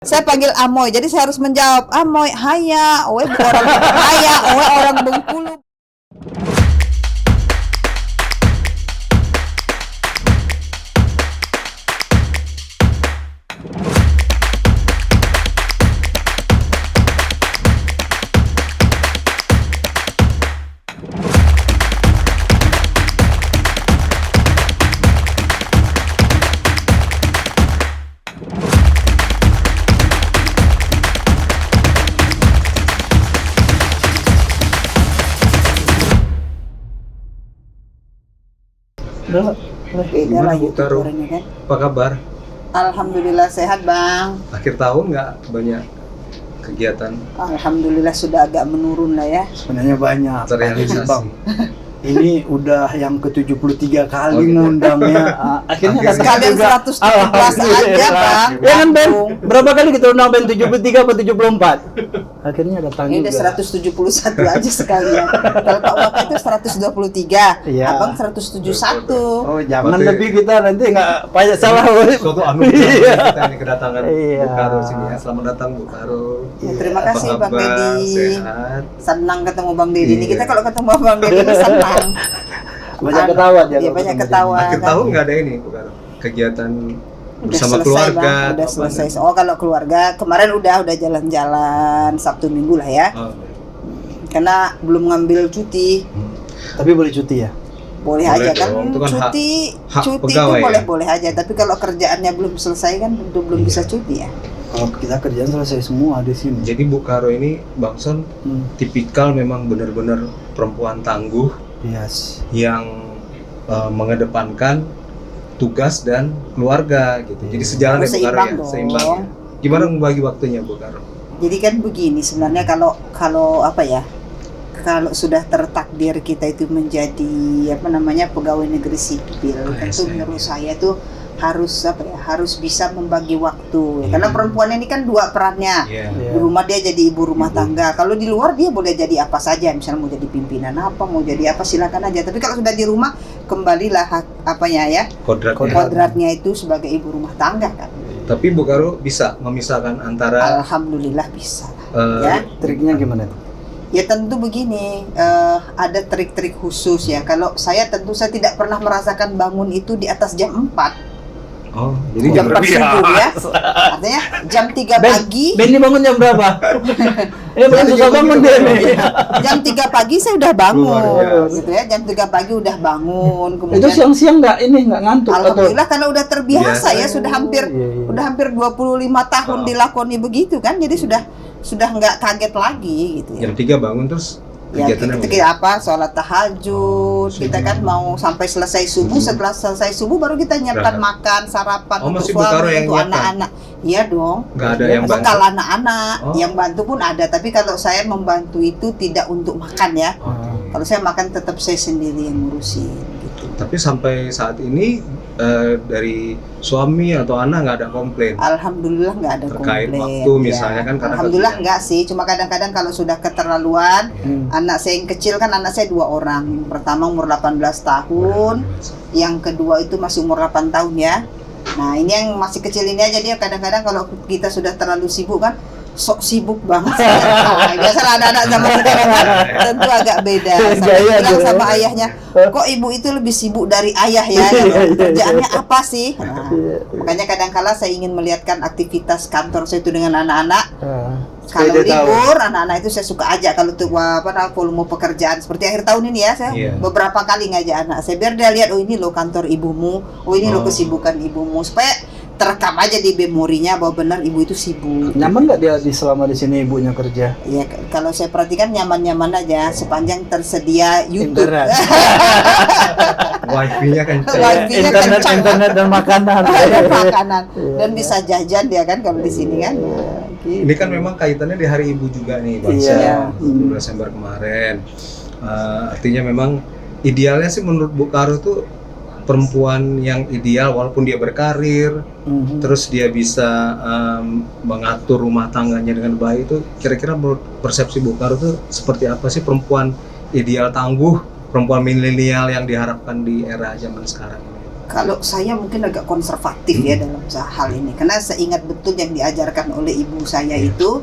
Saya panggil Amoy, jadi saya harus menjawab Amoy, haya, owe orang haya, owe orang Bengkulu. Beda lah Bu Karo? orangnya kan. Apa kabar? Alhamdulillah sehat bang. Akhir tahun nggak banyak kegiatan Alhamdulillah sudah agak menurun lah ya. Sebenarnya banyak. terrealisasi? Bang. Ini udah yang ke-73 kali Oh, gitu. ngundangnya. Akhirnya Akhirnya. Sekalian 117 aja bang. Ya kan Ben? Berapa kali kita undang Ben? 73 atau 74? Akhirnya datang Ini juga. udah 171 aja sekalian. Kalau Pak Waka itu 123, Iya. abang 171. Oh, jangan Berarti- lebih kita nanti nggak banyak salah. woy. Suatu anugerah Iya. kita ini kedatangan Iya. Bu Karo sini ya. Selamat datang Bu Karo. Ya, terima Apa kasih Bang kabar? Deddy. Sehat. Senang ketemu Bang Deddy. Ini Iya. kita kalau ketemu Bang Deddy ini senang. Banyak ketawa dia. Iya, kalau banyak ketemu ketawa. dia. Akhir kan? tahun nggak ada ini Bu Karo. Kegiatan Udah bersama selesai, keluarga. Bang. Udah apa selesai. nih? Oh kalau keluarga kemarin udah jalan-jalan Sabtu Minggu lah ya. Oh, Karena belum ngambil cuti. Tapi boleh cuti ya? Boleh Boleh aja kan, dong, itu kan cuti hak cuti itu pegawai ya? boleh aja. Tapi kalau kerjaannya belum selesai kan tentu belum Iya. bisa cuti ya. Kalau kita kerjaan selesai semua di sini. Jadi Bu Karo ini Bang Son tipikal memang benar-benar perempuan tangguh Yes. yang mengedepankan tugas dan keluarga gitu. Jadi sejalan ya Bu Karo Seimbang ya, dong. seimbang ya. Gimana membagi waktunya Bu Karo? Jadi kan begini sebenarnya kalau apa ya? Kalau sudah tertakdir kita itu menjadi apa namanya pegawai negeri sipil, tentu ASN. menurut saya tuh harus apa ya? Harus bisa membagi waktu. Karena perempuan ini kan dua perannya. Iya. Di rumah dia jadi ibu rumah tangga. Kalau di luar dia boleh jadi apa saja, misalnya mau jadi pimpinan apa, mau jadi apa silakan aja. Tapi kalau sudah di rumah kembalilah apanya ya? Kodratnya. Kodratnya itu sebagai ibu rumah tangga kan. Tapi Bu Karo bisa memisahkan antara Alhamdulillah bisa. eh, Ya. Triknya gimana tuh? Ya tentu begini, ada trik-trik khusus ya. Kalau saya tentu saya tidak pernah merasakan bangun itu di atas jam 4. Oh, jadi Jam 4 berbiasa. subuh ya. Artinya jam 3 pagi. Ben ini bangun jam berapa? Bukan susah bangun dia nih. Jam 3 pagi saya udah bangun Luar biasa. gitu ya. Jam 3 pagi udah bangun. Itu Kemudian siang-siang nggak ngantuk atau? alhamdulillah karena udah terbiasa Biasa. ya, sudah hampir Iya, iya. udah hampir 25 tahun Oh. dilakoni begitu kan. Jadi sudah nggak kaget lagi gitu ya. jam 3 bangun terus Ya, kegiatannya kita apa sholat tahajud, kita kan mau sampai selesai subuh. Hmm. Setelah selesai subuh baru kita nyiapkan Berangkat. makan sarapan Oh, untuk masih Bu Karo suami, yang untuk nyiapkan? anak-anak. Iya dong. nggak ada yang bantu. Bekal anak-anak, Oh. yang bantu pun ada. Tapi kalau saya membantu itu tidak untuk makan ya. Oke. Kalau saya makan tetap saya sendiri yang ngurusin gitu. Tapi sampai saat ini dari suami atau anak nggak ada komplain. Alhamdulillah nggak ada Terkait komplain. waktu misalnya kan, karena Alhamdulillah kerjaan. nggak sih. Cuma kadang-kadang kalau sudah keterlaluan, anak saya yang kecil kan anak saya 2 orang. Yang pertama umur 18 tahun, yang kedua itu masih umur 8 tahun ya. Nah ini yang masih kecil ini aja dia kadang-kadang kalau kita sudah terlalu sibuk kan, sok sibuk banget. Nah, biasalah anak-anak zaman sekarang kan tentu agak beda. Sampai Gaya bilang dia. sama ayahnya, kok ibu itu lebih sibuk dari ayah ya? Kerjaannya apa sih? Nah, makanya kadang-kala saya ingin melihatkan aktivitas kantor saya itu dengan anak-anak. Kalau Supaya dia tahu. libur, anak-anak itu saya suka ajak kalau tuh volume pekerjaan seperti akhir tahun ini ya, saya Iya. beberapa kali ngajak anak saya biar dia lihat, oh ini loh kantor ibumu, oh ini loh Oh. kesibukan ibumu, supaya terekam aja di memorinya bahwa benar ibu itu sibuk. Nyaman nggak dia selama di sini ibunya kerja? Ya kalau saya perhatikan nyaman-nyaman aja sepanjang tersedia YouTube. Internet. Wifi-nya kenceng. Wifi-nya kencang. internet dan makanan. Ada makanan Iya, dan bisa jajan dia kan kalau di sini kan. Nah, gitu. Ini kan memang kaitannya di Hari Ibu juga nih, Bang. Iya. 20 Desember kemarin. Artinya memang idealnya sih menurut Bu Karo tuh perempuan yang ideal walaupun dia berkarir, terus dia bisa mengatur rumah tangganya dengan baik. Itu kira-kira menurut persepsi Bu Karo tuh seperti apa sih perempuan ideal tangguh, perempuan milenial yang diharapkan di era zaman sekarang ini? Kalau saya mungkin agak konservatif ya dalam hal ini, karena saya ingat betul yang diajarkan oleh ibu saya itu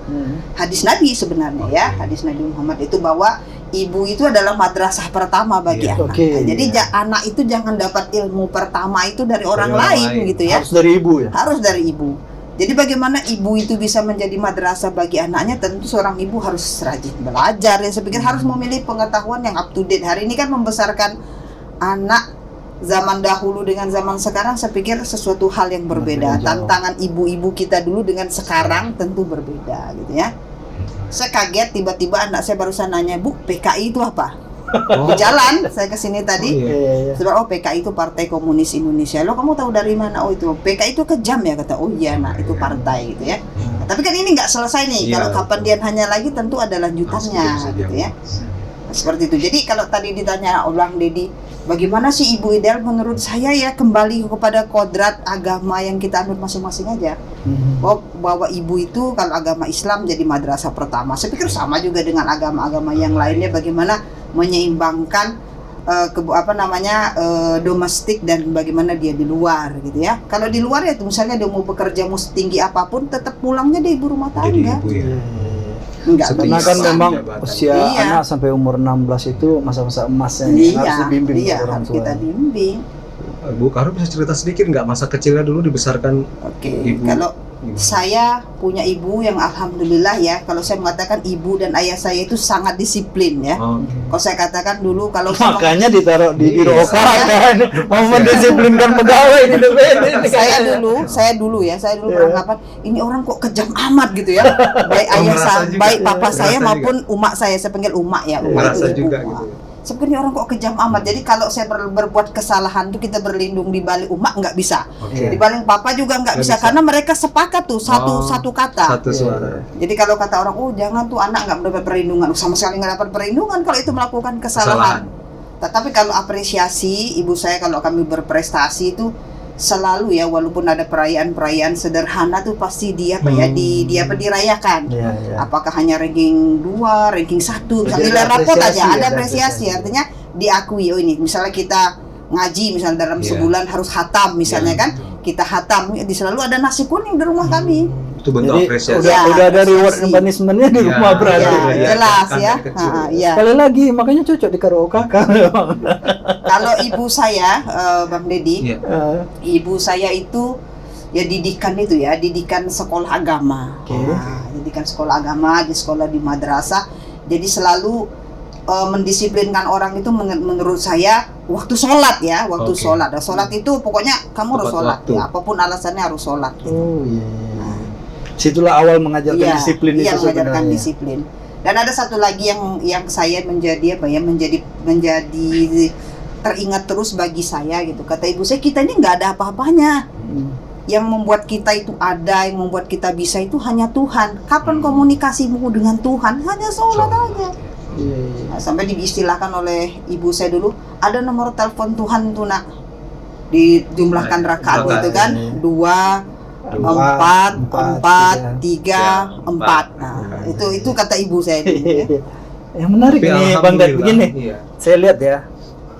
hadis Nabi sebenarnya ya, hadis Nabi Muhammad itu bahwa ibu itu adalah madrasah pertama bagi anak. Jadi anak itu jangan dapat ilmu pertama itu dari orang lain gitu ya. Harus dari ibu ya. Harus dari ibu. Jadi bagaimana ibu itu bisa menjadi madrasah bagi anaknya, tentu seorang ibu harus rajin belajar ya. Saya pikir harus memilih pengetahuan yang up to date. Hari ini kan membesarkan anak zaman dahulu dengan zaman sekarang, saya pikir sesuatu hal yang berbeda. Tantangan ibu-ibu kita dulu dengan sekarang tentu berbeda gitu ya. Saya kaget tiba-tiba anak saya barusan nanya, "Bu, PKI itu apa?" Di jalan saya kesini tadi, sebab PKI itu Partai Komunis Indonesia. Lo kamu tahu dari mana? Oh itu PKI itu kejam ya, kata. Oh iya nak, itu partai gitu ya. Nah, tapi kan ini nggak selesai nih. Kalau kapan dia hanya lagi tentu ada lanjutannya gitu ya. Seperti itu. Jadi kalau tadi ditanya ulang Dedi, bagaimana sih ibu ideal? Menurut saya ya kembali kepada kodrat agama yang kita anut masing-masing aja. Bahwa ibu itu kalau agama Islam jadi madrasah pertama. Saya pikir sama juga dengan agama-agama yang lainnya, bagaimana menyeimbangkan domestik dan bagaimana dia di luar gitu ya. Kalau di luar ya misalnya dia mau bekerja mau setinggi apapun, tetap pulangnya dia ibu rumah tangga. Jadi ibu ya. Enggak, karena kan memang jabatan. usia anak sampai umur 16 itu masa-masa emasnya, harus dibimbing orang tua. Kita bimbing. Bu Karo bisa cerita sedikit nggak masa kecilnya dulu dibesarkan ibu? Kalau saya punya ibu yang alhamdulillah ya, kalau saya mengatakan ibu dan ayah saya itu sangat disiplin ya. Kalau saya katakan dulu kalau makanya ditaruh di biro kan mau mendisiplinkan pegawai di DPD. Saya dulu beranggapan ini orang kok kejam amat gitu ya. Baik ayah saya, baik papa saya maupun umak saya panggil umak ya. Merasa juga gitu. Sebenarnya orang kok kejam amat. Jadi kalau saya berbuat kesalahan tuh kita berlindung di balik umak nggak bisa. Di balik papa juga nggak bisa karena mereka sepakat tuh satu kata. Satu suara. Jadi kalau kata orang, oh jangan tuh anak nggak mendapat perlindungan, sama sekali nggak dapat perlindungan kalau itu melakukan kesalahan. Tetapi kalau apresiasi ibu saya kalau kami berprestasi itu selalu ya, walaupun ada perayaan-perayaan sederhana tuh pasti dia dirayakan. Apakah hanya ranking 2, ranking 1, nilai rapot aja ada apresiasi, artinya diakui. Oh ini misalnya kita ngaji misalnya dalam sebulan harus khatam misalnya kan, kita khatam selalu ada nasi kuning di rumah kami. Itu bentuk apresiasi. Udah ada reward and punishment-nya di rumah berarti. Jelas ya. Sekali lagi makanya cocok di karo kakak. Kalau ibu saya, Bang Dedi, ibu saya itu ya didikan sekolah agama. Didikan sekolah agama, di sekolah di madrasah. Jadi selalu mendisiplinkan orang itu menurut saya waktu sholat ya, sholat. Dan sholat itu pokoknya kamu harus sholat ya, apapun alasannya harus sholat. Situlah awal mengajarkan disiplin itu sebenarnya. Mengajarkan disiplin. Dan ada satu lagi yang saya menjadi teringat terus bagi saya gitu. Kata ibu saya, kita ini nggak ada apa-apanya. Yang membuat kita itu ada, yang membuat kita bisa itu hanya Tuhan. Kapan komunikasimu dengan Tuhan? Hanya sholat aja. Nah, sampai diistilahkan oleh ibu saya dulu, ada nomor telepon Tuhan tuh nak. Dijumlahkan rakaat itu kan, 2, 4, 3, 4. Nah, itu kata ibu saya dulu ya. Yang menarik nih Bang Dad, begini. Saya lihat ya,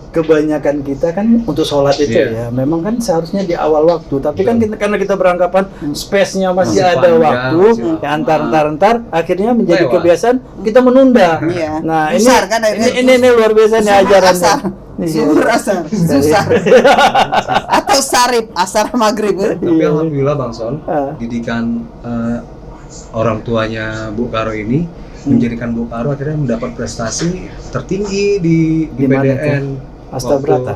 kebanyakan kita kan untuk sholat itu ya, memang kan seharusnya di awal waktu, tapi kan karena kita beranggapan space-nya masih ada waktu, ya antar, akhirnya menjadi kebiasaan kita menunda. Nah, ini luar biasa nih ajarannya. Zuhur asar, atau sarip, asar maghrib. Tapi alhamdulillah Bang Son, didikan orang tuanya Bu Karo ini menjadikan Bu Karo akhirnya mendapat prestasi tertinggi di PDN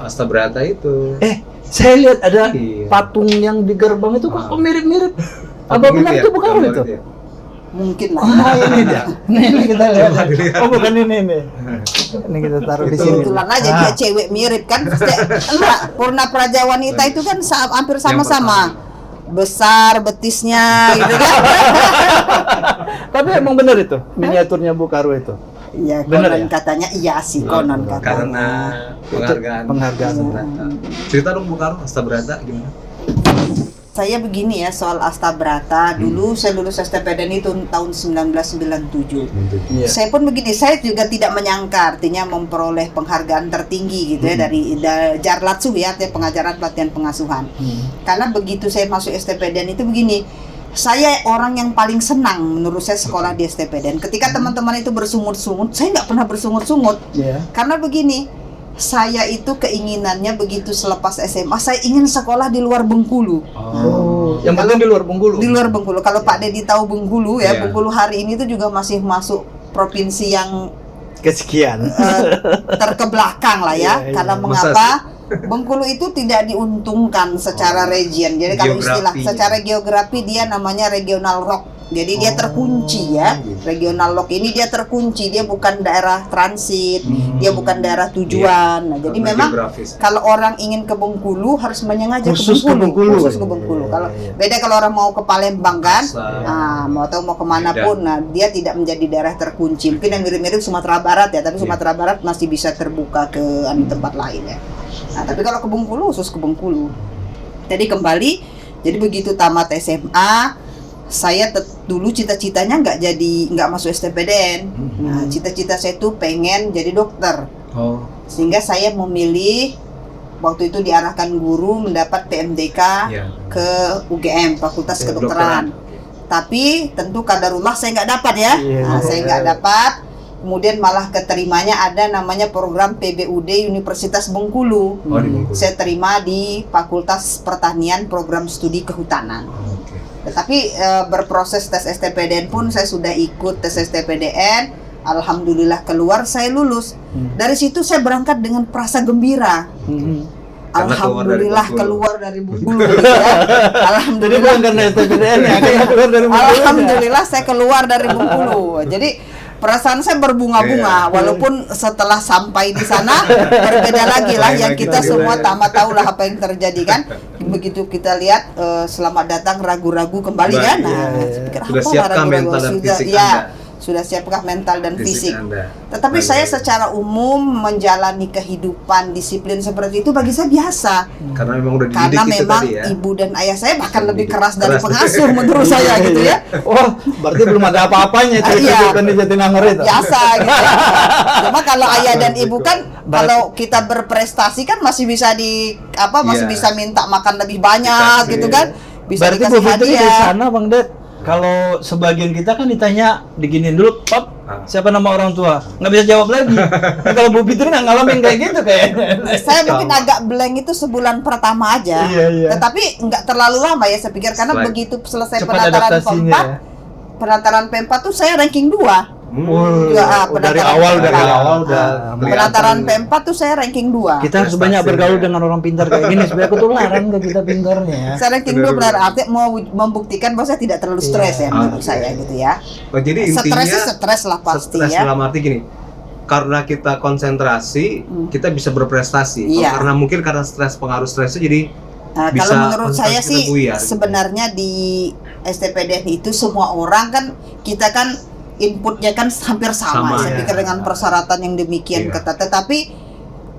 Astabrata itu. Saya lihat ada patung yang di gerbang itu kok mirip-mirip. Apa benar itu Bu Karo itu? Mungkin lah. Ini dia. Ini kita lihat. Oh bukan ini. Ini kita taruh di sini. Kebetulan aja dia cewek mirip kan. Enggak, Purna Praja Wanita itu kan hampir sama-sama. Besar betisnya gitu kan. Tapi emang benar itu miniaturnya Bu Karo itu. Iya, konon katanya iya sih, konon katanya. Karena penghargaan. Penghargaan. Cerita dong Bu Karo Astabrata gimana? Saya begini ya soal Astabrata. Dulu saya lulus STPDN itu tahun 1997. Iya. Saya pun begini, saya juga tidak menyangka artinya memperoleh penghargaan tertinggi gitu ya dari Jarlatsu ya, artinya pengajaran pelatihan pengasuhan. Karena begitu saya masuk STPDN itu begini, saya orang yang paling senang menurut saya sekolah di STPDN. Ketika teman-teman itu bersungut-sungut, saya nggak pernah bersungut-sungut. Karena begini, saya itu keinginannya begitu selepas SMA, saya ingin sekolah di luar Bengkulu. Yang penting di luar Bengkulu. Di luar Bengkulu. Kalau Pak Dedi tahu Bengkulu ya, Iya. Bengkulu hari ini tuh juga masih masuk provinsi yang Kesekian. terkebelakang lah ya. Iya, Karena iya. mengapa? Bengkulu itu tidak diuntungkan secara region. Jadi kalau istilah Geografi. secara geografi dia namanya regional rock. Jadi dia terkunci ya. Regional lock ini dia terkunci, dia bukan daerah transit, dia bukan daerah tujuan. Nah, jadi Karena memang geografis. kalau orang ingin ke Bengkulu harus menyengaja Khusus ke ke Bengkulu. Bengkulu. Khusus ke Bengkulu. Iya, Kalau iya. beda kalau orang mau ke Palembang kan, Pasar. mau tahu mau kemana Beda. pun, nah dia tidak menjadi daerah terkunci. Mungkin yang mirip-mirip Sumatera Barat ya, tapi Sumatera Barat masih bisa terbuka ke tempat lain ya. Nah, tapi kalau ke Bengkulu khusus ke Bengkulu. Jadi kembali, jadi begitu tamat SMA, saya dulu cita-citanya nggak masuk STPDN. Nah, cita-cita saya tuh pengen jadi dokter. Sehingga saya memilih waktu itu diarahkan guru mendapat PMDK Iya. ke UGM, Fakultas Oke, Kedokteran. Tapi tentu kadarullah saya nggak dapat ya. Iya. Saya nggak dapat. Kemudian malah keterimanya ada namanya program PBUD Universitas Bengkulu. Oh, di Bengkulu. Saya terima di Fakultas Pertanian Program Studi Kehutanan. Oke. Tetapi berproses tes STPDN pun saya sudah ikut tes STPDN. Alhamdulillah keluar, saya lulus. Dari situ saya berangkat dengan perasa gembira. Karena Alhamdulillah keluar dari Bengkulu. Ya. Jadi Alhamdulillah. bukan karena STPDN ya, kayak keluar dari Bengkulu. Alhamdulillah saya keluar dari Bengkulu. Jadi perasaan saya berbunga-bunga, walaupun setelah sampai di sana berbeda lagi lah. Yang kita semua tahu lah apa yang terjadi kan. Begitu kita lihat selamat datang ragu-ragu kembali kan. Nah, saya pikir, Sudah apa siapkah ragu-ragu? mental dan Sudah, fisik ya, Anda? sudah siapkah mental dan fisik? Anda. Tetapi saya secara umum menjalani kehidupan disiplin seperti itu bagi saya biasa. Karena memang udah dididik Karena itu memang tadi ya. ibu dan ayah saya bahkan lebih Dididik. keras dari Keras. pengasuh menurut saya gitu ya. Oh, berarti belum ada apa-apanya itu Iya. kehidupan di Jatinangor itu. Biasa gitu ya. Cuma kalau ayah dan ibu kan kalau kita berprestasi kan masih bisa masih Iya. bisa minta makan lebih banyak Dikasih. gitu kan. Bisa Berarti dikasih Bu Fitri di hadiah. sana Bang Ded, kalau sebagian kita kan ditanya diginin dulu, Pap, siapa nama orang tua? Nggak bisa jawab lagi. Nah, kalau Bu Fitri nggak ngalamin kayak gitu kayaknya. Saya mungkin agak blank itu sebulan pertama aja. Iya, iya. Tetapi nggak terlalu lama ya saya pikir karena Setelah- begitu selesai Cepat penataran adaptasinya P4, ya. penataran P4 tuh saya ranking 2. Wah, dari penataran awal P4. dari awal udah Penataran P4 tuh saya ranking 2. kita harus Prestasi banyak bergaul ya. dengan orang pintar kayak gini supaya ketularan ke kita pintarnya ya. Saya ranking 2 benar artinya mau membuktikan bahwa saya tidak terlalu stres ya menurut Oke. saya gitu ya. Oh, jadi Stres intinya sih stres lah pasti stres ya. dalam arti gini. Karena kita konsentrasi, kita bisa berprestasi. Iya. Karena mungkin karena stres, pengaruh stresnya jadi Nah, bisa kalau menurut saya konsentrasi sih kita buyar, gitu. sebenarnya di STPDN itu semua orang kan kita kan inputnya kan hampir sama. Sama, Saya ya. pikir dengan persyaratan yang demikian Iya. ketat. Tetapi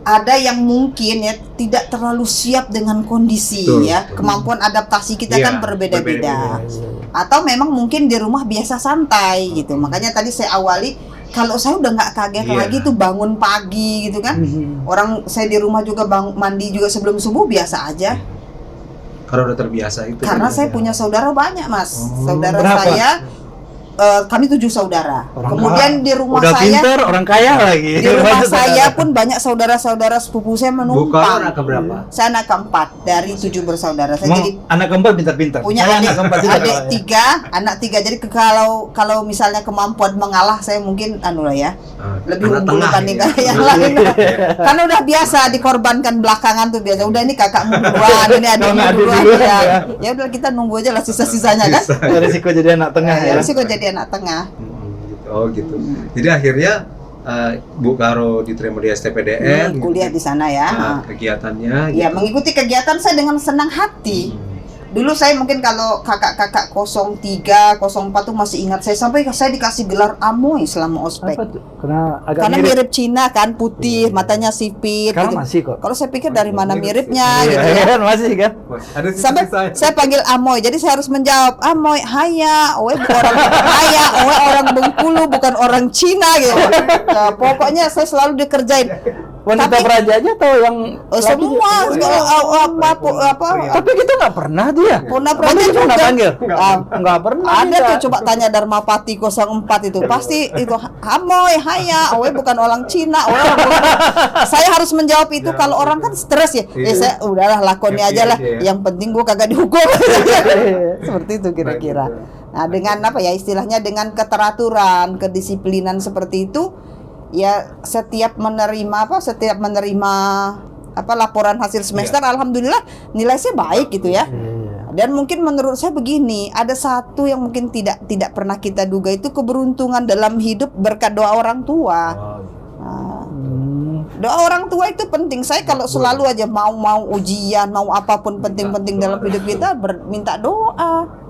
ada yang mungkin ya tidak terlalu siap dengan kondisi Betul, ya. betul. Kemampuan adaptasi kita Iya, kan berbeda-beda. berbeda-beda. Atau memang mungkin di rumah biasa santai gitu. Makanya tadi saya awali kalau saya udah nggak kaget Iya. lagi tuh bangun pagi gitu kan. Orang saya di rumah juga mandi juga sebelum subuh biasa aja. karena udah terbiasa itu. Karena saya punya saudara banyak mas. Saudara berapa? saya kami 7 saudara. Orang Kemudian di rumah udah saya pintar, orang kaya lagi. di rumah saya pun banyak saudara-saudara sepupu saya Bukan menumpang. anak keberapa? Saya anak keempat dari 7 bersaudara. Saya Emang jadi anak keempat pintar-pintar. punya Saya anak keempat juga. adik 3, anak 3. Jadi kalau misalnya kemampuan mengalah saya mungkin lah ya. Lebih Anak unggul tengah dibandingkan ini. yang lain. Karena udah biasa dikorbankan belakangan tuh biasa. Udah ini kakakmu duluan, ini adikmu Adik duluan duluan, ya. ya. Ya udah kita nunggu aja lah sisa-sisanya kan. Risiko jadi anak tengah ya. Ya, sih kok jadi anak tengah. Gitu. Oh gitu. Jadi akhirnya Bu Karo diterima di STPDN. Kuliah di sana ya. Kegiatannya. Ya gitu. mengikuti kegiatan saya dengan senang hati. Dulu saya mungkin kalau kakak-kakak 03, 04 tuh masih ingat sampai saya dikasih gelar Amoy selama ospek. Apa tuh? Karena mirip Cina kan, putih, matanya sipit. Sekarang gitu. masih kok. Kalau saya pikir dari mana miripnya gitu Iya ya. kan masih kan. Ada Sampai saya panggil Amoy, jadi saya harus menjawab Amoy, haya, oe bukan orang haya, oe orang Bengkulu bukan orang Cina gitu. Nah, pokoknya saya selalu dikerjain. Wanita Prajanya atau yang Semua apa tapi kita nggak pernah tuh ya. Puna Praja Kamu juga nggak panggil? Ah, Nggak pernah. ada kita. tuh, coba tanya Dharmapati 04 itu pasti itu Amoy, haya, oe bukan orang Cina, oe orang Bengkulu. Saya harus menjawab itu kalau orang kan stres ya. Saya udahlah lakoni aja lah. Yang penting gua kagak dihukum. Seperti itu kira-kira. Nah, dengan apa ya istilahnya, dengan keteraturan, kedisiplinan seperti itu, ya setiap menerima laporan hasil semester, alhamdulillah nilai saya baik gitu ya. Dan mungkin menurut saya begini, ada satu yang mungkin tidak pernah kita duga, itu keberuntungan dalam hidup berkat doa orang tua. Nah, doa orang tua itu penting. Saya kalau selalu aja mau ujian, mau apapun penting-penting dalam hidup kita, minta doa.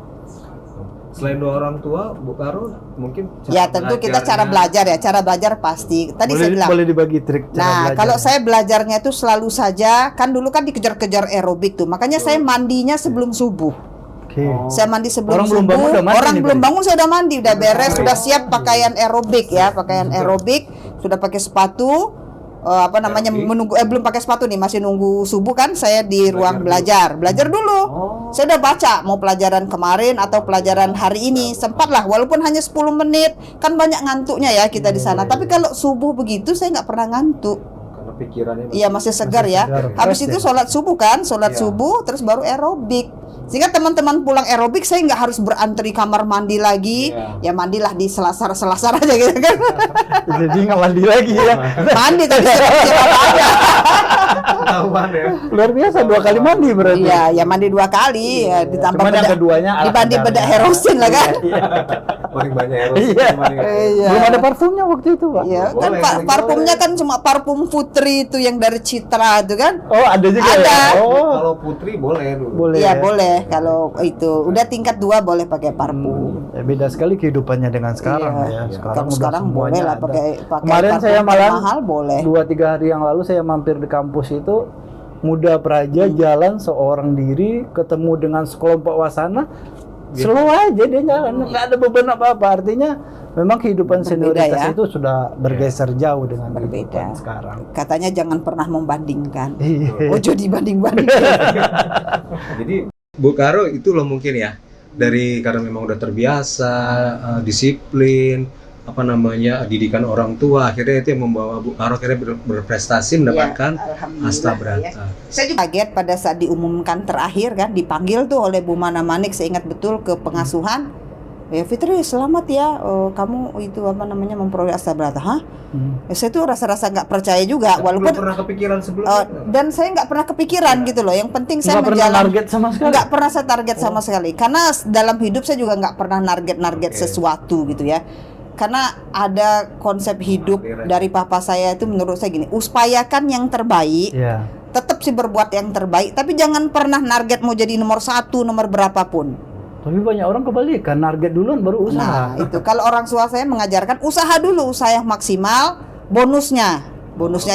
Selain doa orang tua, Bu Karo mungkin Ya tentu kita cara belajar ya, cara belajar pasti. Tadi saya bilang. Boleh dibagi trik cara Nah, belajar. kalau saya belajarnya itu selalu saja, kan dulu kan dikejar-kejar aerobik tuh. Makanya saya mandinya sebelum subuh. Oke. Saya mandi sebelum Orang subuh. belum bangun udah mandi Orang nih, belum Bri? bangun saya udah mandi, udah beres, sudah siap pakaian aerobik ya, pakaian aerobik, sudah pakai sepatu. Menunggu belum pakai sepatu nih, masih nunggu subuh kan, saya di ruang belajar dulu. Saya udah baca mau pelajaran kemarin atau pelajaran hari ini, sempatlah walaupun hanya 10 menit, kan banyak ngantuknya ya kita di sana. Tapi kalau subuh begitu saya nggak pernah ngantuk. karena pikirannya Iya, masih segar ya. Habis itu sholat subuh kan, subuh terus baru aerobik. Sehingga teman-teman pulang aerobik, saya nggak harus berantri kamar mandi lagi. Ya mandilah di selasar aja gitu kan. Jadi nggak mandi lagi ya. Mandi tapi siap aja. ketahuan ya. Luar biasa 2 kali mandi berarti. Iya, ya mandi 2 kali ya, ditambah Cuman yang keduanya ala dibanding kadarnya. bedak Herosin lah kan. Paling banyak eros. Iya. Iya. Belum ada parfumnya waktu itu, Pak. Iya, kan Boleh, parfumnya kan cuma parfum Putri itu yang dari Citra itu kan. Oh, ada juga Ada. ya. Oh, Kalau Putri boleh dulu. boleh. Iya, ya? boleh. Kalau itu udah tingkat 2 boleh pakai parfum. Ya, beda sekali kehidupannya dengan sekarang Iya. ya. Kalau udah sekarang semuanya boleh lah ada. pakai Kemarin parfum saya malah mahal boleh. 2-3 hari yang lalu saya mampir di kampus itu, Muda Praja jalan seorang diri ketemu dengan sekelompok wasana, slow aja dia jalan, nggak ada beban apa-apa. Artinya memang kehidupan Berbeda senioritas ya. itu sudah bergeser jauh dengan Berbeda. kehidupan sekarang. Katanya jangan pernah membandingkan. Iya. Ojo dibanding-bandingkan. Jadi Bu Karo itu loh mungkin ya, dari karena memang udah terbiasa disiplin didikan orang tua, akhirnya itu yang membawa Bu Karo akhirnya berprestasi mendapatkan Alhamdulillah, Asta ya. Brata. Saya juga kaget pada saat diumumkan terakhir kan, dipanggil tuh oleh Bu Mana Manik, saya ingat betul ke pengasuhan. Ya Fitri, selamat ya, kamu itu memperoleh Asta Brata. Hah? Ya, saya tuh rasa-rasa nggak percaya juga, walaupun belum pernah kepikiran sebelumnya. dan saya nggak pernah kepikiran gitu loh. Yang penting saya Nggak pernah target sama sekali. nggak pernah saya target sama sekali. Karena dalam hidup saya juga nggak pernah target sesuatu gitu ya. Karena ada konsep hidup dari papa saya itu menurut saya gini, upayakan yang terbaik. Iya. Tetap sih berbuat yang terbaik, tapi jangan pernah target mau jadi nomor 1, nomor berapapun. Tapi banyak orang kebalikan, target duluan baru usaha. Nah, itu kalau orang tua saya mengajarkan usaha dulu, usaha yang maksimal, bonusnya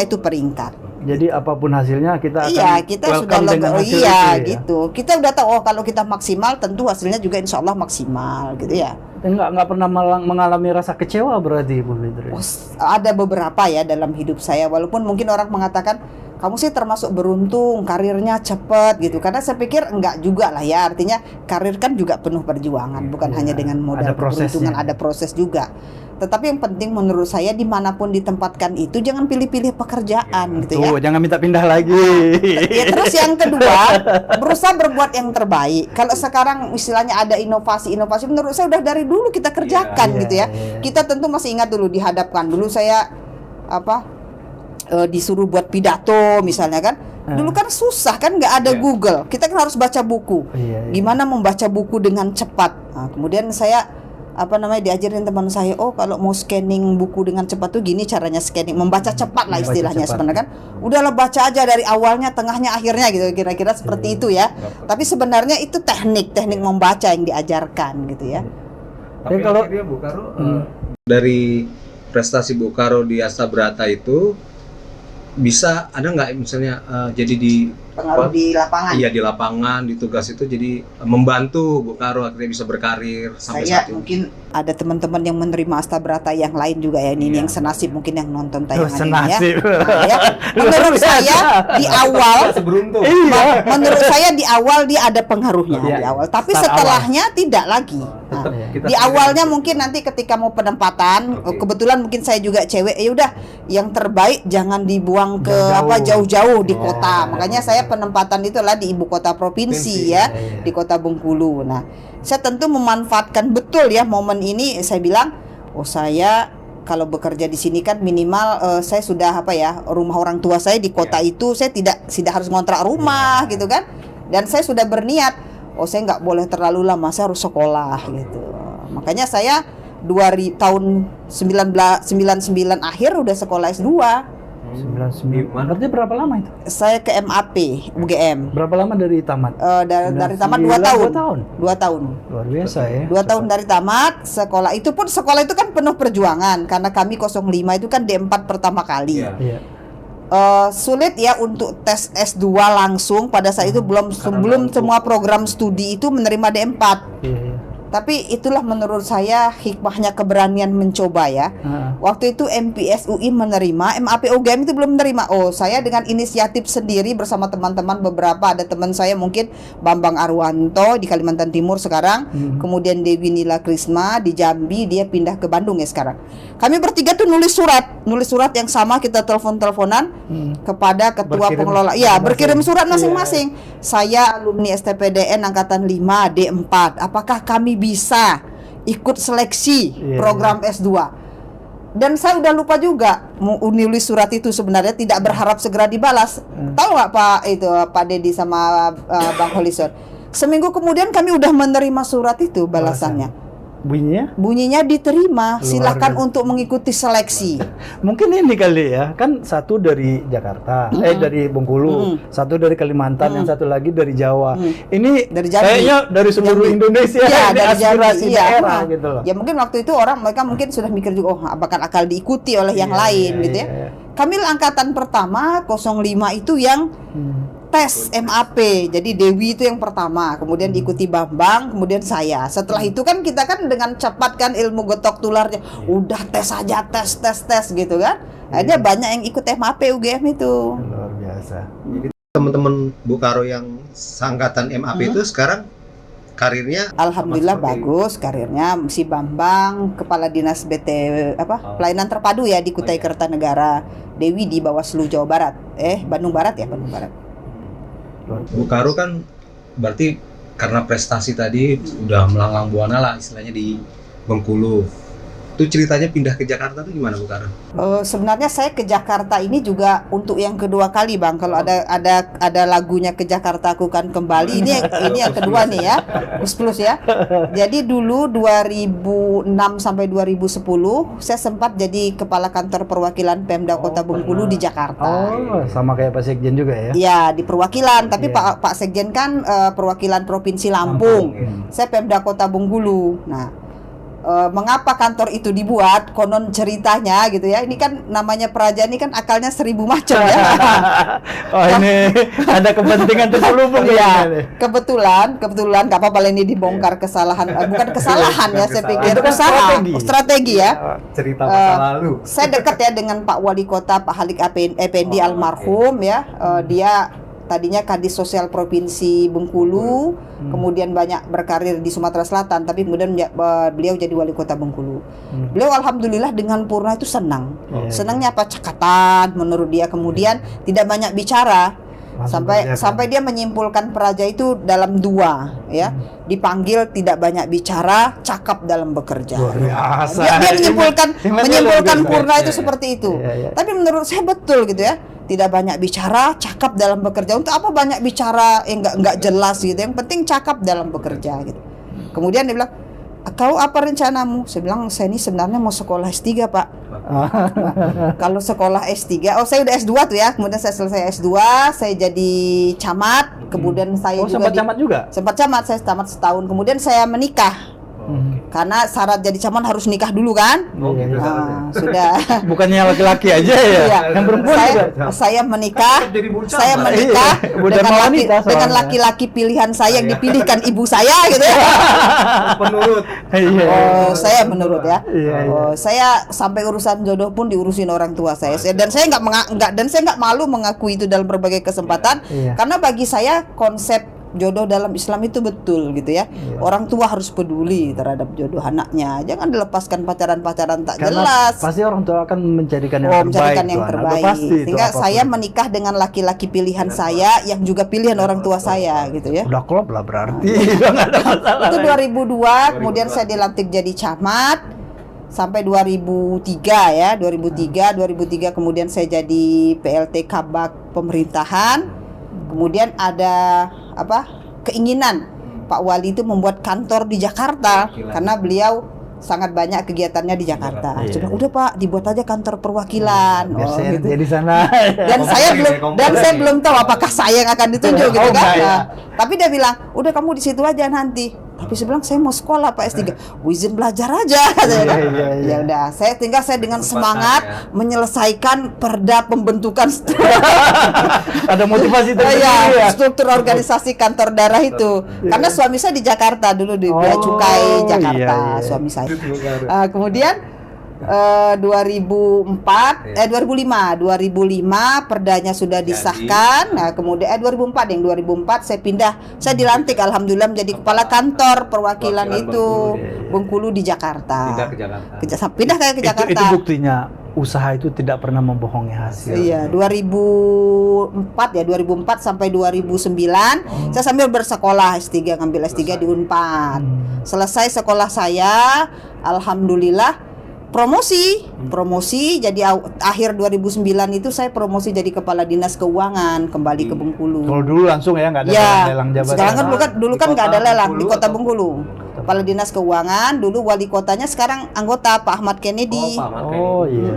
itu peringkat. Jadi apapun hasilnya kita akan Kita sudah gitu. Kita udah tahu kalau kita maksimal, tentu hasilnya juga insya Allah maksimal gitu ya. Nggak pernah mengalami rasa kecewa berarti Bu Fitri. Ada beberapa ya dalam hidup saya, walaupun mungkin orang mengatakan kamu sih termasuk beruntung, karirnya cepat gitu. Karena saya pikir enggak juga lah ya, artinya karir kan juga penuh perjuangan, bukan hanya dengan modal keberuntungan, ada proses juga. Tetapi yang penting menurut saya dimanapun ditempatkan itu jangan pilih-pilih pekerjaan gitu ya. Jangan minta pindah lagi. Ya terus yang kedua, berusaha berbuat yang terbaik. Kalau sekarang istilahnya ada inovasi menurut saya udah dari dulu kita kerjakan gitu ya. Kita tentu masih ingat dulu dihadapkan. Dulu saya disuruh buat pidato misalnya kan. Dulu kan susah kan, nggak ada Google. Kita kan harus baca buku. Gimana membaca buku dengan cepat. Nah, kemudian saya diajarin teman saya, oh kalau mau scanning buku dengan cepat tuh gini caranya scanning, membaca cepat lah istilahnya sebenarnya kan. Udahlah baca aja dari awalnya, tengahnya, akhirnya gitu, kira-kira seperti itu ya. Tapi sebenarnya itu teknik membaca yang diajarkan gitu ya. Tapi kalau dia Bu Karo dari prestasi Bu Karo di Astabrata itu bisa ada nggak misalnya jadi di pengaruh di lapangan? Iya, di lapangan, di tugas itu jadi membantu Bu Karo akhirnya bisa berkarir sampai Saya saat ini. mungkin ada teman-teman yang menerima Astabrata yang lain juga ya, ini yang senasib mungkin yang nonton tayangan ini ya. Nah, ya. Menurut saya di awal Seberuntung. menurut saya di awal dia ada pengaruhnya di awal, tapi setelahnya tidak lagi. Nah, di awalnya mungkin nanti ketika mau penempatan, kebetulan mungkin saya juga cewek, ya udah yang terbaik jangan dibuang ke jauh-jauh di kota. Makanya saya penempatan itu adalah di ibu kota provinsi ya, di kota Bengkulu. Nah, saya tentu memanfaatkan betul ya momen ini. Saya bilang, oh saya kalau bekerja di sini kan minimal saya sudah rumah orang tua saya di kota itu, saya tidak harus ngontrak rumah gitu kan. Dan saya sudah berniat, oh saya nggak boleh terlalu lama, saya harus sekolah gitu. Makanya saya tahun 1999 akhir udah sekolah S2. 99. Berarti berapa lama itu? Saya ke MAP UGM. Berapa lama dari tamat? Dari tamat 2 tahun. 2 tahun. Luar biasa ya. 2 tahun dari tamat sekolah itu kan penuh perjuangan karena kami 05 itu kan D4 pertama kali. Iya. Sulit ya untuk tes S2 langsung pada saat itu belum semua program studi itu menerima D4. Iya. Tapi itulah menurut saya hikmahnya keberanian mencoba ya. Waktu itu MPS UI menerima, MAP UGM itu belum menerima. Oh, saya dengan inisiatif sendiri bersama teman-teman beberapa, ada teman saya mungkin Bambang Arwanto di Kalimantan Timur sekarang, kemudian Dewi Nila Krisma di Jambi, dia pindah ke Bandung ya sekarang. Kami bertiga tuh nulis surat yang sama, kita teleponan kepada ketua pengelola. Ya, berkirim surat masing-masing. Saya alumni STPDN angkatan 5 D4. Apakah kami bisa ikut seleksi program S2? Dan saya udah lupa juga nulis surat itu, sebenarnya tidak berharap segera dibalas. Tahu nggak Pak Dedi sama Bang Holison? Seminggu kemudian kami udah menerima surat itu balasannya. Bunyinya diterima, silakan untuk mengikuti seleksi. Mungkin ini kali ya, kan satu dari Jakarta, dari Bengkulu, satu dari Kalimantan, yang satu lagi dari Jawa. Ini dari Jambi. Kayaknya dari seluruh Indonesia, ya, dari aspirasi daerah iya. gitu loh. Ya mungkin waktu itu mereka mungkin sudah mikir juga, oh bakal diikuti oleh yang lain gitu ya. Kami angkatan pertama 05 itu yang tes MAP, jadi Dewi itu yang pertama, kemudian diikuti Bambang, kemudian saya. Setelah itu kan kita kan dengan cepat kan ilmu getok tularnya, udah tes aja, tes gitu kan. Akhirnya banyak yang ikut MAP UGM itu. Luar biasa. Jadi teman-teman Bu Karo yang seangkatan MAP itu sekarang karirnya alhamdulillah bagus karirnya. Si Bambang kepala dinas pelayanan terpadu ya di Kutai Kertanegara, Dewi di Bawaslu Jawa Barat, Bandung Barat. Bu Karo kan berarti karena prestasi tadi udah melanglang buana lah istilahnya di Bengkulu. Itu ceritanya pindah ke Jakarta tuh gimana Bu Karo? Sebenarnya saya ke Jakarta ini juga untuk yang kedua kali Bang. Kalau ada lagunya ke Jakarta aku kan kembali. Ini yang kedua nih ya. Plus ya. Jadi dulu 2006 sampai 2010 saya sempat jadi kepala kantor perwakilan Pemda Kota Bengkulu di Jakarta. Oh, sama kayak Pak Sekjen juga ya? Ya, di perwakilan, tapi Pak Sekjen kan perwakilan Provinsi Lampung. Saya Pemda Kota Bengkulu. Nah, mengapa kantor itu dibuat? Konon ceritanya gitu ya. Ini kan namanya Praja ini kan akalnya 1000 macam ya. Oh, ini ada kepentingan terselubung ya. Kebetulan nggak apa-apa ini dibongkar kesalahan, bukan kesalahan ya, saya pikir usaha, strategi ya. Cerita masa lalu. Saya dekat ya dengan Pak Wali Kota Pak Halik Effendi almarhum ya. Dia tadinya Kadis Sosial Provinsi Bengkulu, kemudian banyak berkarir di Sumatera Selatan, tapi kemudian beliau jadi wali kota Bengkulu. Beliau alhamdulillah dengan purna itu senang. Senangnya apa? Cekatan menurut dia, kemudian tidak banyak bicara. Sampai dia menyimpulkan Praja itu dalam 2 ya. Dipanggil tidak banyak bicara, cakap dalam bekerja. Dia menyimpulkan purna itu seperti itu. Tapi menurut saya betul gitu ya. Tidak banyak bicara, cakap dalam bekerja. Untuk apa banyak bicara yang nggak jelas gitu? Yang penting cakap dalam bekerja gitu. Kemudian dia bilang, kau apa rencanamu? Saya bilang, saya ini sebenarnya mau sekolah S3 Pak. Kalau sekolah S3, saya udah S2 tuh ya. Kemudian saya selesai S2, saya jadi camat. Kemudian saya juga sempat camat juga? Sempat camat, saya tamat setahun. Kemudian saya menikah. Karena syarat jadi camat harus nikah dulu kan? Sudah. Bukannya laki-laki aja ya? Iya. Yang perempuan juga? Saya menikah. Saya menikah dengan laki-laki pilihan saya yang dipilihkan ibu saya gitu ya. Penurut. Saya menurut ya. Saya sampai urusan jodoh pun diurusin orang tua saya. Dan saya nggak malu mengakui itu dalam berbagai kesempatan. Karena bagi saya konsep jodoh dalam Islam itu betul gitu ya. Orang tua harus peduli terhadap jodoh anaknya. Jangan dilepaskan pacaran-pacaran tak jelas. Pasti orang tua akan menjadikan yang terbaik. Sehingga saya menikah dengan laki-laki pilihan saya yang juga pilihan orang tua saya gitu ya. Udah klop lah berarti. Nggak ada masalah. Itu 2002, kemudian saya dilantik jadi camat sampai 2003 ya. 2003 kemudian saya jadi PLT Kabak pemerintahan. Kemudian ada keinginan Pak Wali itu membuat kantor di Jakarta karena beliau sangat banyak kegiatannya di Jakarta. Udah Pak, dibuat aja kantor perwakilan. Gitu. Di sana. Dan saya belum tahu apakah saya yang akan ditunjuk gitu kan. Tapi dia bilang, udah kamu di situ aja nanti. Tapi saya bilang saya mau sekolah Pak S3. Izin belajar aja. Ya udah, saya dengan semangat menyelesaikan perda pembentukan ada motivasi struktur organisasi kantor daerah itu. Karena suami saya di Jakarta dulu di Bea Cukai Jakarta, suami saya. Kemudian 2005 perdanya sudah disahkan. Nah, kemudian 2004 saya dilantik alhamdulillah menjadi kepala kantor perwakilan itu Bengkulu di Jakarta. Pindah ke Jakarta. Itu buktinya usaha itu tidak pernah membohongi hasil. Iya, 2004 sampai 2009 saya sambil bersekolah S3, ngambil S3 di Unpad. Selesai sekolah saya, alhamdulillah promosi jadi akhir 2009 itu saya promosi jadi kepala dinas keuangan kembali ke Bengkulu. Kalau dulu langsung ya nggak ada lelang jabatan. Sekarang kan dulu kan nggak ada lelang di Kota Bengkulu. Kepala dinas keuangan, dulu wali kotanya sekarang anggota Pak Ahmad Kennedy. Iya.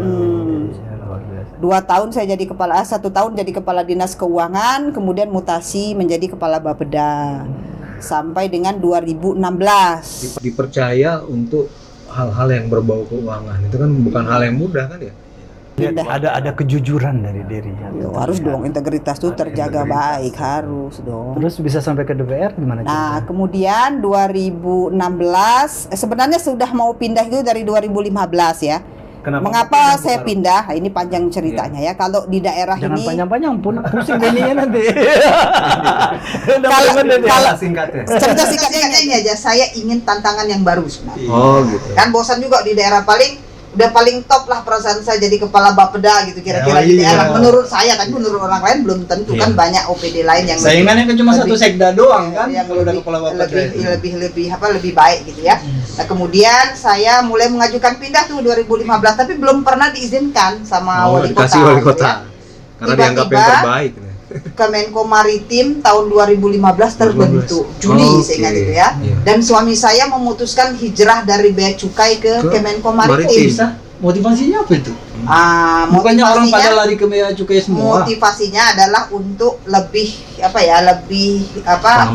2 tahun saya jadi kepala, 1 tahun jadi kepala dinas keuangan, kemudian mutasi menjadi kepala Bapeda sampai dengan 2016. Dipercaya untuk hal-hal yang berbau keuangan itu kan bukan hal yang mudah kan ya? Ada kejujuran dari dirinya. Harus dong, integritas itu terjaga baik, harus dong. Terus bisa sampai ke DPR gimana? Nah, kemudian 2016 sebenarnya sudah mau pindah itu dari 2015 ya. Mengapa saya pindah? Ini panjang ceritanya ya. Kalau di daerah jangan ini panjang-panjang pun pusing jadinya nanti. Kalau cerita singkatnya ini aja, saya ingin tantangan yang baru sebenarnya. Gitu. Kan bosan juga di daerah paling top lah perasaan saya jadi kepala Bapeda gitu kira-kira di daerah. Menurut saya, tapi menurut orang lain belum tentu kan banyak OPD lain yang saingannya kan cuma satu sekda doang kan kalau udah kepala Bapeda lebih baik gitu ya. Nah, kemudian saya mulai mengajukan pindah tuh 2015 tapi belum pernah diizinkan sama wali kota. Wali kota. Karena dianggap yang terbaik. Kemenko Maritim tahun 2015 terbentuk Juli saya ingat itu ya. Dan suami saya memutuskan hijrah dari Bea Cukai ke Kemenko Maritim. Motivasinya apa itu? Bukannya orang pada lari ke Bea Cukai semua. Motivasinya adalah untuk lebih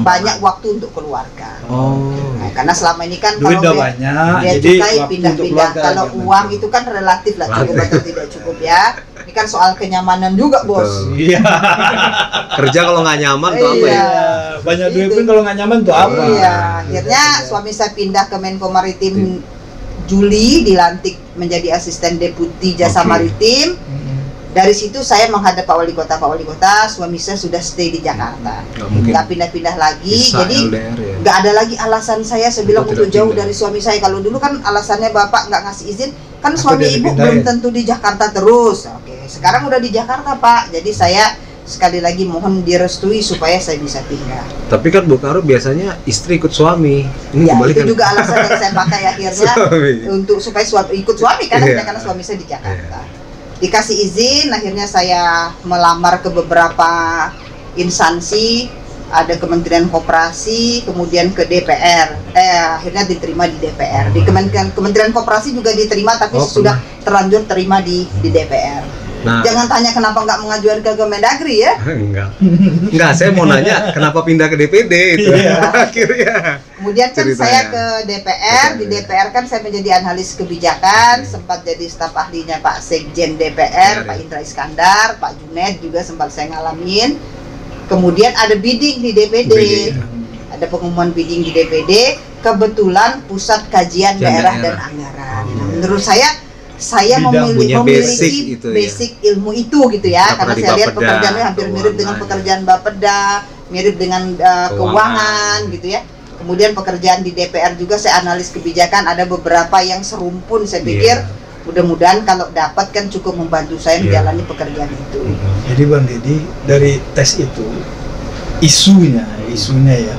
banyak waktu untuk keluarga. Nah, karena selama ini kan duit kalau banyak, Bea Cukai pindah-pindah, kalau uang itu kan relatif lah cukup atau tidak cukup ya. Ini kan soal kenyamanan juga, Bos. Iya. Kerja kalau nggak nyaman tuh apa ya? Banyak duit pun kalau nggak nyaman tuh apa? Iya. Akhirnya suami saya pindah ke Menko Maritim Juli, dilantik menjadi asisten deputi jasa maritim. Dari situ saya menghadap Pak Wali Kota, suami saya sudah stay di Jakarta. Nggak pindah-pindah lagi. Jadi nggak ada lagi alasan saya bilang untuk jauh dari suami saya. Kalau dulu kan alasannya Bapak nggak ngasih izin, kan suami ibu belum tentu di Jakarta terus. Oke, sekarang udah di Jakarta Pak. Jadi saya sekali lagi mohon direstui supaya saya bisa pindah. Tapi kan Bu Karo biasanya istri ikut suami. Ini ya, itu juga alasan yang saya pakai akhirnya untuk supaya ikut suami karena suami saya di Jakarta. Dikasih izin, akhirnya saya melamar ke beberapa instansi. ada Kementerian Koperasi, kemudian ke DPR. Akhirnya diterima di DPR. Di Kementerian Koperasi juga diterima, tapi sudah terlanjur terima di DPR. Nah, jangan tanya kenapa nggak mengajukan ke Kemendagri ya? Enggak, saya mau nanya kenapa pindah ke DPD itu akhirnya. Kemudian kan ceritanya. saya ke DPR, di DPR kan saya menjadi analis kebijakan, sempat jadi staf ahlinya Pak Sekjen DPR, Pak Indra Iskandar, Pak Junaid juga sempat saya ngalamin. Kemudian ada bidding di DPD, ada pengumuman bidding di DPD, kebetulan Pusat Kajian Daerah dan Anggaran. Nah, menurut saya memiliki basic ilmu itu gitu ya, karena saya lihat pekerjaannya hampir mirip dengan pekerjaan Bapeda, mirip dengan keuangan gitu ya. Kemudian pekerjaan di DPR juga saya analis kebijakan, ada beberapa yang serumpun, saya pikir mudah-mudahan kalau dapat kan cukup membantu saya menjalani pekerjaan itu. Jadi Bang Deddy, dari tes itu isunya ya,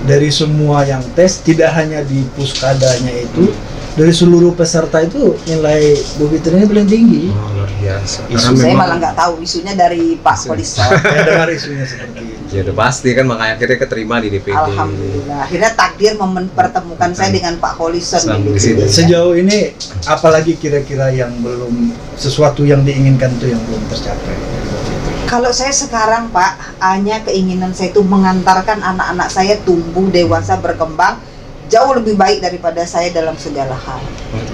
dari semua yang tes, tidak hanya di puskadanya itu, dari seluruh peserta itu nilai Bu Fitri ini paling tinggi. Luar biasa. Saya malah nggak tahu isunya dari Pak Polisi. Saya dengar isunya seperti itu. Ya udah pasti kan, makanya akhirnya keterima di DPD. Alhamdulillah. Akhirnya takdir mempertemukan saya dengan Pak Polisi di DPD. Sejauh ini apalagi kira-kira yang belum, sesuatu yang diinginkan itu yang belum tercapai? Kalau saya sekarang Pak, hanya keinginan saya itu mengantarkan anak-anak saya tumbuh dewasa berkembang jauh lebih baik daripada saya dalam segala hal.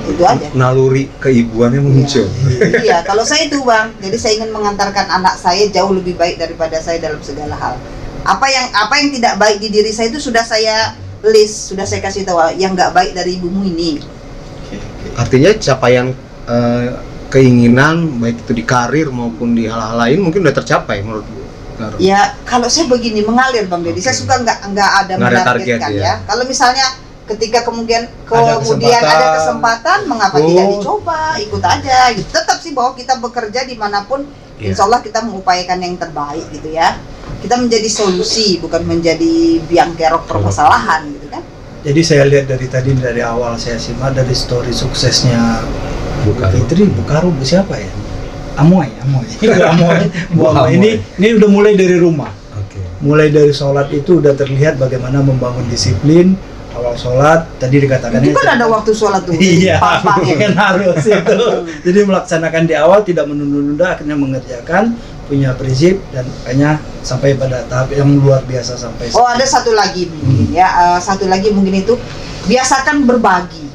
Itu aja. Naluri keibuannya muncul. Iya, kalau saya itu Bang, jadi saya ingin mengantarkan anak saya jauh lebih baik daripada saya dalam segala hal. Apa yang tidak baik di diri saya itu sudah saya list, sudah saya kasih tahu yang nggak baik dari ibumu ini. Artinya capaian keinginan baik itu di karir maupun di hal-hal lain mungkin udah tercapai menurut Bu Karo. Ya, kalau saya begini mengalir Bang Deddy, saya suka nggak ada menargetkan ya. Kalau misalnya ketika kemudian ada kesempatan, mengapa tidak dicoba, ikut aja gitu. Tetap sih bahwa kita bekerja dimanapun, insya Allah kita mengupayakan yang terbaik gitu ya. Kita menjadi solusi, bukan menjadi biang kerok permasalahan gitu kan. Jadi saya lihat dari awal saya simak dari story suksesnya Bu Fitri, Bu Karo, Bu siapa ya? Amoy. Bu Amoy ini udah mulai dari rumah. Mulai dari sholat itu udah terlihat bagaimana membangun disiplin. Awal sholat tadi dikatakan itu kan ada waktu sholat tuh. Iya, kan harus itu. Jadi melaksanakan di awal, tidak menunda-nunda, akhirnya mengerjakan, punya prinsip, dan makanya sampai pada tahap yang luar biasa sampai. Oh, ada satu lagi mungkin satu lagi mungkin itu biasakan berbagi.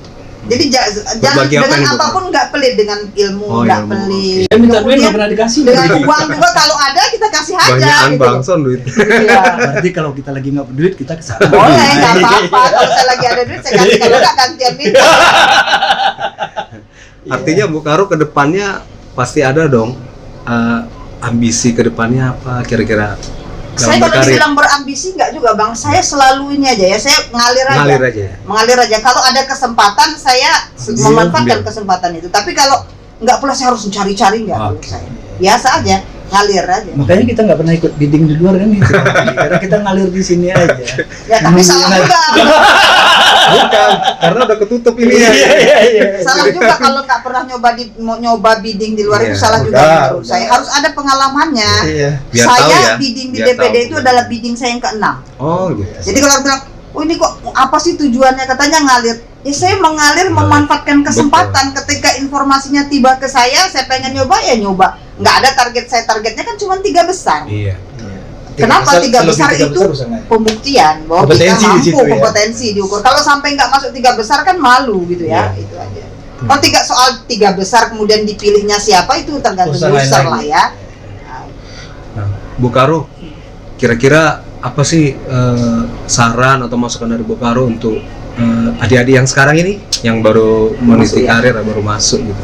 Jadi jangan dengan apapun nggak pelit, dengan ilmu nggak pelit. Minta duit nggak pernah dikasih. Dengan uang juga kalau ada kita kasih aja. Banyakan gitu. Bangson duit. Iya. Berarti kalau kita lagi nggak duit kita kesana. Boleh, nggak apa-apa. Kalau saya lagi ada duit saya kasih, kalau nggak gantian minta. Artinya Bu Karo ke depannya pasti ada dong ambisi ke depannya apa kira-kira? Saya kalau dibilang berambisi nggak juga Bang, saya selalu ini aja ya, saya mengalir aja. Kalau ada kesempatan saya memanfaatkan kesempatan itu. Tapi kalau nggak pula saya harus mencari-cari, nggak. Saya biasa aja, ngalir aja. Makanya kita nggak pernah ikut bidding di luar kan gitu. Karena kita ngalir di sini aja. Ya tapi salah juga. Bukan, karena udah ketutup ini ya. Salah juga kalau nggak pernah nyoba bidding di luar itu salah juga menurut saya. Harus ada pengalamannya. Saya bidding di DPD itu adalah bidding saya yang ke-6. Oh gitu. Jadi kalau bilang, oh ini kok apa sih tujuannya, katanya ngalir. Ya saya mengalir memanfaatkan kesempatan. Ketika informasinya tiba ke saya pengen nyoba ya nyoba. Nggak ada target saya, targetnya kan cuma 3 besar. Iya. Kenapa 3 besar itu pembuktian bahwa kita mampu, kompetensi diukur. Kalau sampai nggak masuk 3 besar kan malu gitu ya, itu aja. Kalau soal 3 besar kemudian dipilihnya siapa itu tergantung user lah ya. Nah, Bu Karo, kira-kira apa sih saran atau masukan dari Bu Karo untuk adik-adik yang sekarang ini yang baru meniti karir, baru masuk gitu?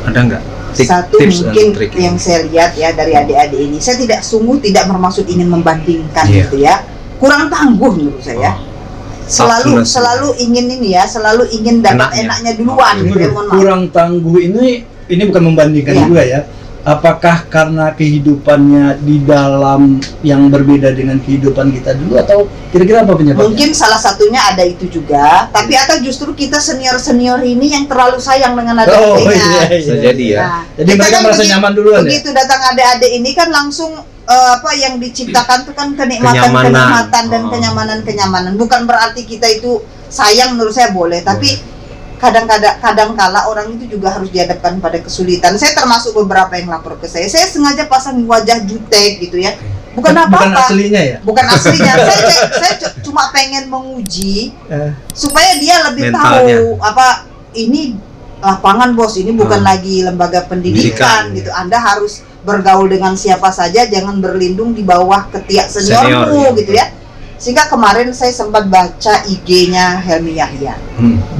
Ada nggak? Satu mungkin yang saya lihat ya dari adik-adik ini, saya tidak bermaksud ingin membandingkan gitu ya, kurang tangguh menurut saya. Selalu ingin ini ya, selalu ingin dapat enaknya duluan. Kurang tangguh ini bukan membandingkan juga ya. Apakah karena kehidupannya di dalam yang berbeda dengan kehidupan kita dulu, atau kira-kira apa penyebabnya? Mungkin salah satunya ada itu juga, tapi atau justru kita senior ini yang terlalu sayang dengan adik-adiknya. Bisa jadi ya. Nah, jadi mereka merasa nyaman duluan begitu datang adik-adik ini kan langsung apa yang diciptakan itu kan kenikmatan dan kenyamanan. Bukan berarti kita itu sayang, menurut saya boleh, tapi kadang-kala orang itu juga harus dihadapkan pada kesulitan. Saya termasuk beberapa yang lapor ke saya sengaja pasang wajah jutek gitu ya. Bukan apa-apa. Bukan aslinya ya? Bukan aslinya. saya cuma pengen menguji supaya dia lebih mentalnya tahu apa ini lapangan, bos. Ini bukan lagi lembaga pendidikan gitu. Anda harus bergaul dengan siapa saja, jangan berlindung di bawah ketiak seniormu gitu ya. Sehingga kemarin saya sempat baca IG-nya Helmi Yahya.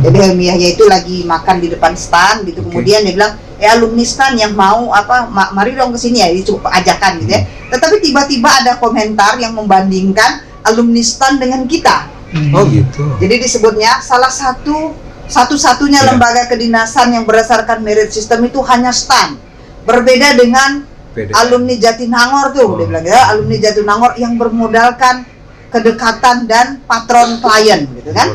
Jadi Helmi Yahya itu lagi makan di depan stand gitu. Kemudian dia bilang, alumni stand yang mau apa, mari dong ke sini ya, itu ajakan gitu ya. Tetapi tiba-tiba ada komentar yang membandingkan alumni stand dengan kita. Oh gitu. Jadi disebutnya satu-satunya lembaga kedinasan yang berdasarkan merit system itu hanya stand. Berbeda dengan alumni Jatinangor tuh, dia bilang ya, alumni Jatinangor yang bermodalkan kedekatan dan patron klien gitu kan.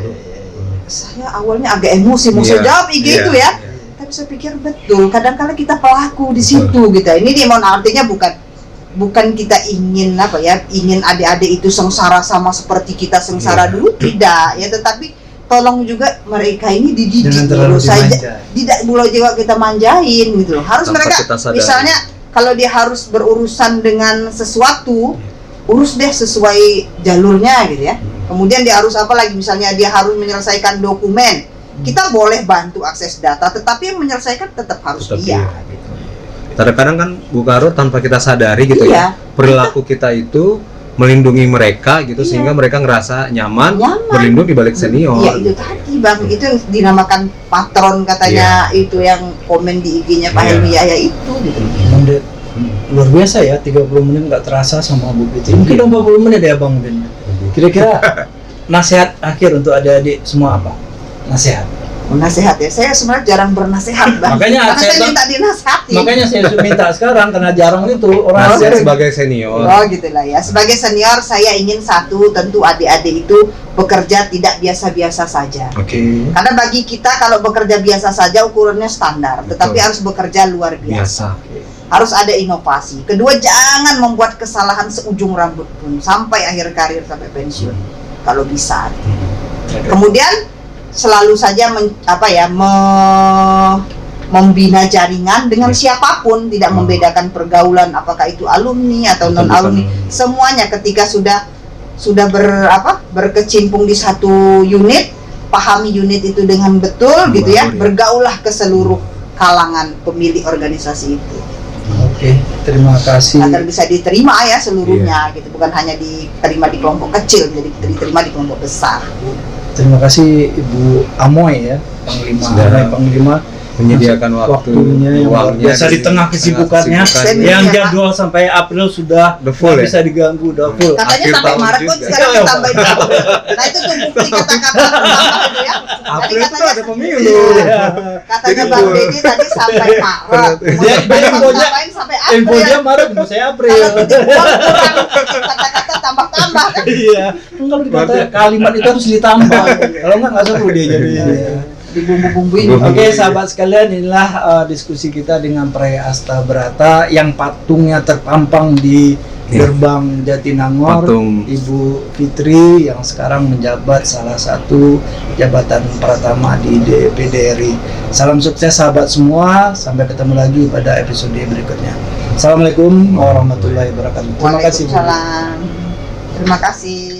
Saya awalnya agak emosi mau saya jawab IG itu ya. Tapi saya pikir betul, kadang-kadang kita pelaku di situ gitu. Ini dia mau artinya bukan kita ingin apa ya, ingin adik-adik itu sengsara sama seperti kita sengsara dulu, tidak ya, tetapi tolong juga mereka ini dididik dulu saja, tidak boleh juga kita manjain gitu loh. Harus mereka misalnya kalau dia harus berurusan dengan sesuatu, urus deh sesuai jalurnya gitu ya. Kemudian dia harus apa lagi, misalnya dia harus menyelesaikan dokumen, kita boleh bantu akses data, tetapi yang menyelesaikan tetap harus dia gitu. Kadang-kadang kan Bu Karo tanpa kita sadari gitu ya, perilaku kita itu melindungi mereka gitu, sehingga mereka ngerasa nyaman berlindung di balik senior. Iya itu tadi Bang, itu yang dinamakan patron katanya, itu yang komen di IG-nya Pak Helmi Yahya itu gitu. Luar biasa ya, 30 menit nggak terasa sama Bu Fitri. Mungkin 40 menit ya Bang Ben. Kira-kira nasihat akhir untuk adik-adik semua apa? Nasihat ya, saya sebenarnya jarang bernasehat Bang. Karena saya minta dinasihati. Makanya saya minta sekarang, karena jarang itu orang nasihat sebagai senior. Oh gitulah ya, sebagai senior saya ingin satu, tentu adik-adik itu bekerja tidak biasa-biasa saja. Karena bagi kita kalau bekerja biasa saja ukurannya standar, tetapi harus bekerja luar biasa. Harus ada inovasi. Kedua, jangan membuat kesalahan seujung rambut pun sampai akhir karir, sampai pensiun kalau bisa. Kemudian selalu saja membina jaringan dengan siapapun, tidak membedakan pergaulan, apakah itu alumni atau non alumni, semuanya ketika sudah berkecimpung di satu unit, pahami unit itu dengan betul gitu ya, bergaullah ke seluruh kalangan pemilik organisasi itu. Oke, terima kasih. Agar bisa diterima ya seluruhnya gitu, bukan hanya diterima di kelompok kecil, jadi diterima di kelompok besar. Terima kasih Ibu Amoy ya, Panglima menyediakan waktunya yang luar biasa di tengah kesibukannya, yang jadwal sampai April sudah full, bisa diganggu, udah full. Katanya sampai Maret pun sekarang ditambahin April. Nah itu tuh bukti kata-kata itu ya. April itu ada pemilu. Katanya Bang Deddy tadi sampai Maret. Infonya Maret, mau saya April. Kurang kata-kata tambah-tambah kan. Iya. Kalau dikata kalimat itu harus ditambah. Kalau nggak seru dia jadi. Dibumbu-bumbuin. Oke, sahabat sekalian, inilah diskusi kita dengan Prai Astabrata yang patungnya terpampang di gerbang Jatinangor, Ibu Fitri yang sekarang menjabat salah satu jabatan pertama di DPD RI. Salam sukses sahabat semua, sampai ketemu lagi pada episode berikutnya. Assalamualaikum warahmatullahi wabarakatuh. Terima kasih Bu. Terima kasih.